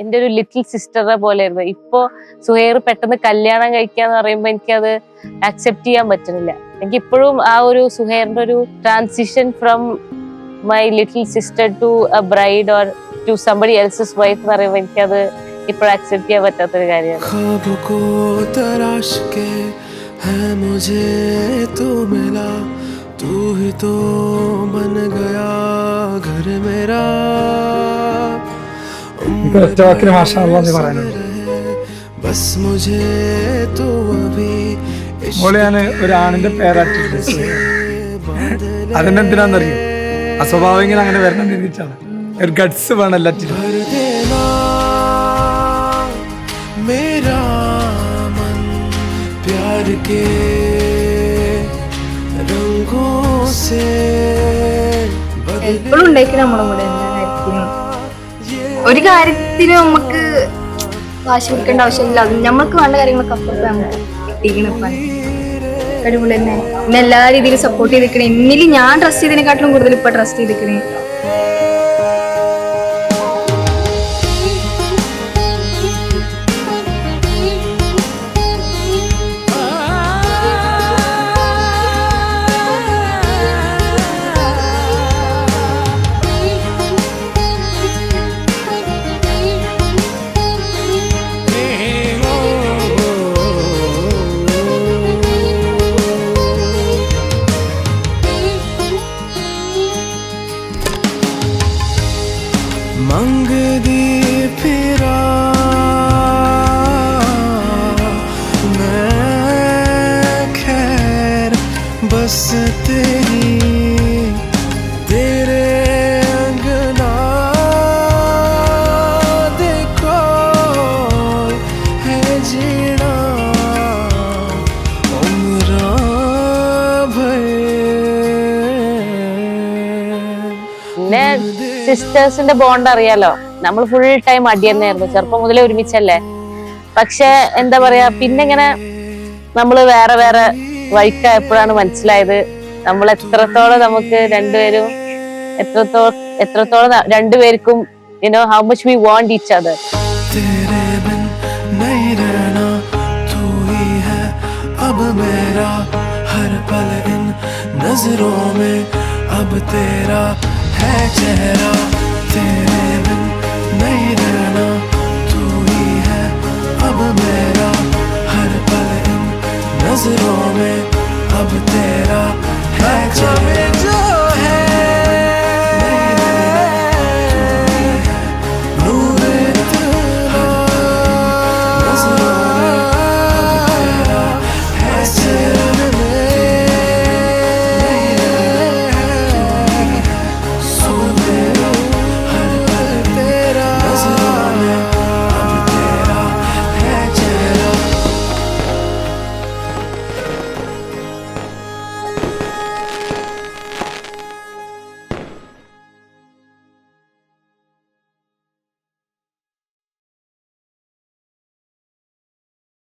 എൻ്റെ ഒരു ലിറ്റിൽ സിസ്റ്ററെ പോലെയായിരുന്നു. ഇപ്പോ സുഹൈർ പെട്ടെന്ന് കല്യാണം കഴിക്കാന്ന് പറയുമ്പോൾ എനിക്കത് ആക്സെപ്റ്റ് ചെയ്യാൻ പറ്റുന്നില്ല. എനിക്ക് ഇപ്പോഴും ആ ഒരു സുഹൈറിന്റെ ഒരു transition from my little sister to a bride or to somebody else's wife എന്ന് പറയുമ്പോൾ എനിക്കത് ഇപ്പോഴും ആക്സെപ്റ്റ് ചെയ്യാൻ പറ്റാത്തൊരു കാര്യമാണ്. तू ही तो बन गया घर मेरा बस मुझे तो अभी ഒരു ആണിന്റെ പേരാറ്റിട്ടുണ്ട്. അതിനെന്തിനാന്നറിയോ? അസ്വഭാവം ഇങ്ങനെ അങ്ങനെ വരണം ചിന്തിച്ചാണ്. ഒരു ഗട്സ് വേണം എല്ലാറ്റിനും. मेरा मन प्यार के എപ്പോഴും ഉണ്ടായിരിക്കും നമ്മളെ കൂടെ. ഒരു കാര്യത്തിന് നമുക്ക് വാശി കൊടുക്കേണ്ട ആവശ്യമില്ല. അത് നമ്മൾക്ക് വേണ്ട കാര്യങ്ങളൊക്കെ അപ്പുറത്ത് നമുക്ക് കിട്ടിയിരിക്കണം. അടിപൊളി തന്നെ. എന്നെ എല്ലാ രീതിയിലും സപ്പോർട്ട് ചെയ്തിരിക്കണേ. എന്നിൽ ഞാൻ ട്രസ്റ്റ് ചെയ്തതിനെക്കാട്ടിലും കൂടുതൽ ഇപ്പൊ ട്രസ്റ്റ് ചെയ്തിരിക്കണേ. मंग दी फिरा मैं खैर बस तेरी तेरे अंगना देखो है जीना उम्र भर സിസ്റ്റേഴ്സിന്റെ ബോണ്ട് അറിയാലോ, നമ്മൾ ഫുൾ ടൈം അടി തന്നെയായിരുന്നു. ചെറുപ്പം മുതലേ ഒരുമിച്ചല്ലേ. പക്ഷെ എന്താ പറയാ, പിന്നെ ഇങ്ങനെ നമ്മള് വേറെ വേറെ വഴിക്കായപ്പോഴാണ് മനസ്സിലായത് നമ്മൾ എത്രത്തോളം നമുക്ക് രണ്ടുപേരും എത്രത്തോളം രണ്ടുപേർക്കും you know how much we want each other. नजरों में अब तेरा है चेहरा तेरे बिन